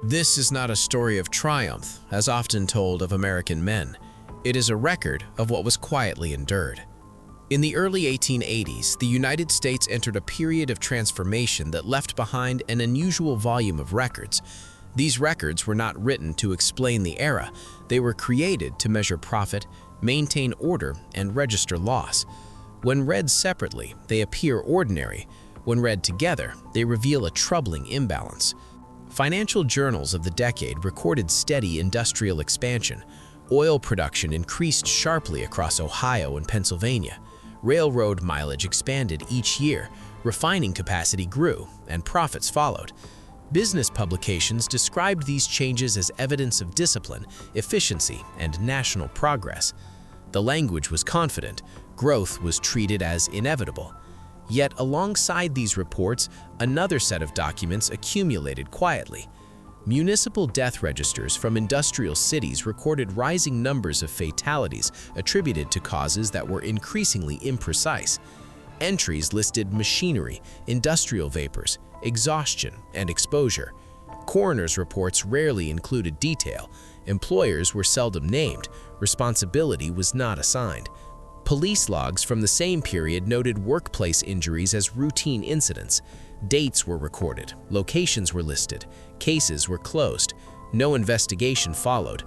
This is not a story of triumph, as often told of American men. It is a record of what was quietly endured. In the early 1880s, the United States entered a period of transformation that left behind an unusual volume of records. These records were not written to explain the era. They were created to measure profit, maintain order, and register loss. When read separately, they appear ordinary. When read together, they reveal a troubling imbalance. Financial journals of the decade recorded steady industrial expansion. Oil production increased sharply across Ohio and Pennsylvania. Railroad mileage expanded each year, refining capacity grew, and profits followed. Business publications described these changes as evidence of discipline, efficiency, and national progress. The language was confident, growth was treated as inevitable. Yet alongside these reports, another set of documents accumulated quietly. Municipal death registers from industrial cities recorded rising numbers of fatalities attributed to causes that were increasingly imprecise. Entries listed machinery, industrial vapors, exhaustion, and exposure. Coroner's reports rarely included detail. Employers were seldom named. Responsibility was not assigned. Police logs from the same period noted workplace injuries as routine incidents. Dates were recorded, locations were listed, cases were closed. No investigation followed.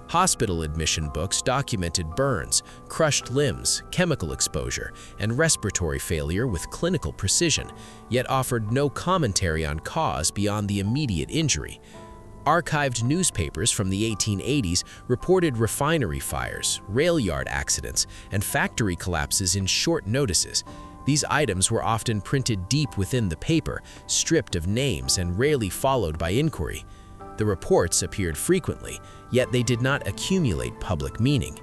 Hospital admission books documented burns, crushed limbs, chemical exposure, and respiratory failure with clinical precision, yet offered no commentary on cause beyond the immediate injury. Archived newspapers from the 1880s reported refinery fires, rail yard accidents, and factory collapses in short notices. These items were often printed deep within the paper, stripped of names and rarely followed by inquiry. The reports appeared frequently, yet they did not accumulate public meaning.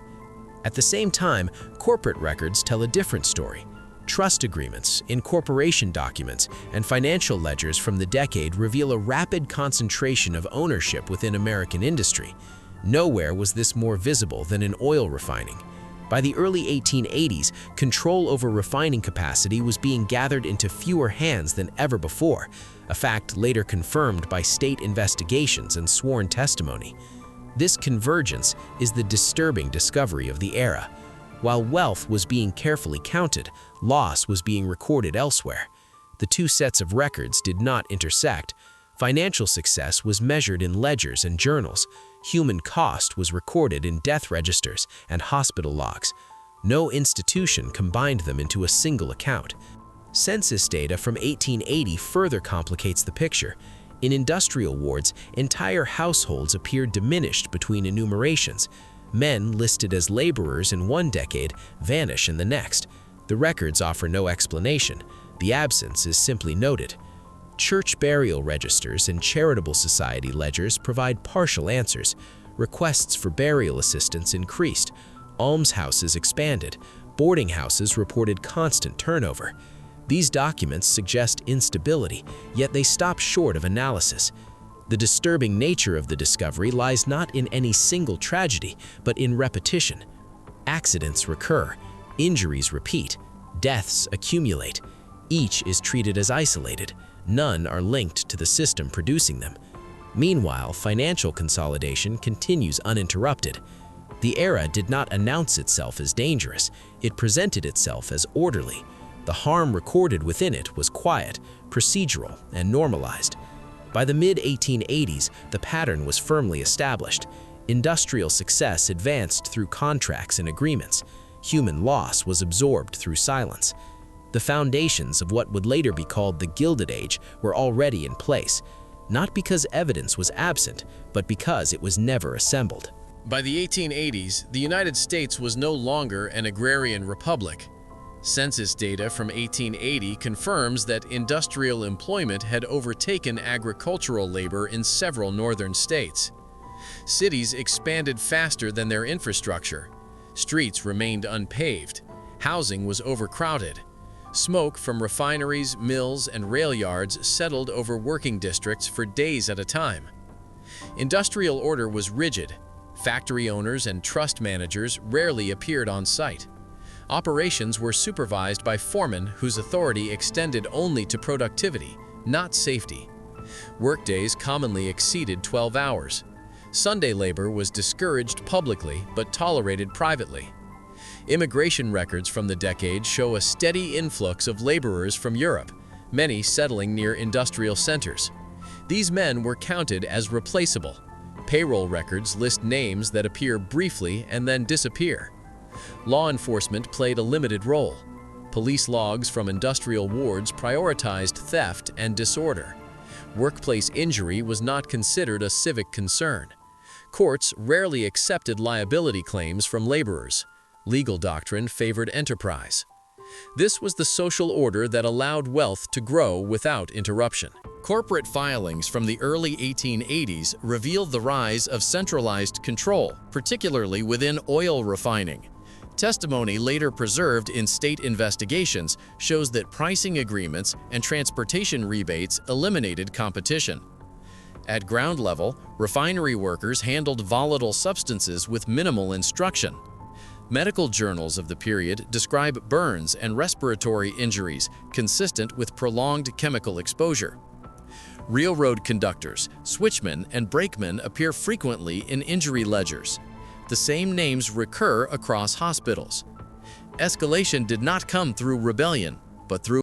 At the same time, corporate records tell a different story. Trust agreements, incorporation documents, and financial ledgers from the decade reveal a rapid concentration of ownership within American industry. Nowhere was this more visible than in oil refining. By the early 1880s, control over refining capacity was being gathered into fewer hands than ever before, a fact later confirmed by state investigations and sworn testimony. This convergence is the disturbing discovery of the era. While wealth was being carefully counted, loss was being recorded elsewhere. The two sets of records did not intersect. Financial success was measured in ledgers and journals. Human cost was recorded in death registers and hospital logs. No institution combined them into a single account. Census data from 1880 further complicates the picture. In industrial wards, entire households appeared diminished between enumerations. Men listed as laborers in one decade vanish in the next. The records offer no explanation. The absence is simply noted. Church burial registers and charitable society ledgers provide partial answers. Requests for burial assistance increased. Almshouses expanded. Boarding houses reported constant turnover. These documents suggest instability, yet they stop short of analysis. The disturbing nature of the discovery lies not in any single tragedy, but in repetition. Accidents recur, injuries repeat, deaths accumulate. Each is treated as isolated. None are linked to the system producing them. Meanwhile, financial consolidation continues uninterrupted. The era did not announce itself as dangerous. It presented itself as orderly. The harm recorded within it was quiet, procedural, and normalized. By the mid-1880s, the pattern was firmly established. Industrial success advanced through contracts and agreements. Human loss was absorbed through silence. The foundations of what would later be called the Gilded Age were already in place, not because evidence was absent, but because it was never assembled. By the 1880s, the United States was no longer an agrarian republic. Census data from 1880 confirms that industrial employment had overtaken agricultural labor in several northern states. Cities expanded faster than their infrastructure. Streets remained unpaved. Housing was overcrowded. Smoke from refineries, mills, and rail yards settled over working districts for days at a time. Industrial order was rigid. Factory owners and trust managers rarely appeared on site. Operations were supervised by foremen whose authority extended only to productivity, not safety. Workdays commonly exceeded 12 hours. Sunday labor was discouraged publicly but tolerated privately. Immigration records from the decade show a steady influx of laborers from Europe, many settling near industrial centers. These men were counted as replaceable. Payroll records list names that appear briefly and then disappear. Law enforcement played a limited role. Police logs from industrial wards prioritized theft and disorder. Workplace injury was not considered a civic concern. Courts rarely accepted liability claims from laborers. Legal doctrine favored enterprise. This was the social order that allowed wealth to grow without interruption. Corporate filings from the early 1880s revealed the rise of centralized control, particularly within oil refining. Testimony later preserved in state investigations shows that pricing agreements and transportation rebates eliminated competition. At ground level, refinery workers handled volatile substances with minimal instruction. Medical journals of the period describe burns and respiratory injuries consistent with prolonged chemical exposure. Railroad conductors, switchmen, and brakemen appear frequently in injury ledgers. The same names recur across hospitals. Escalation did not come through rebellion, but through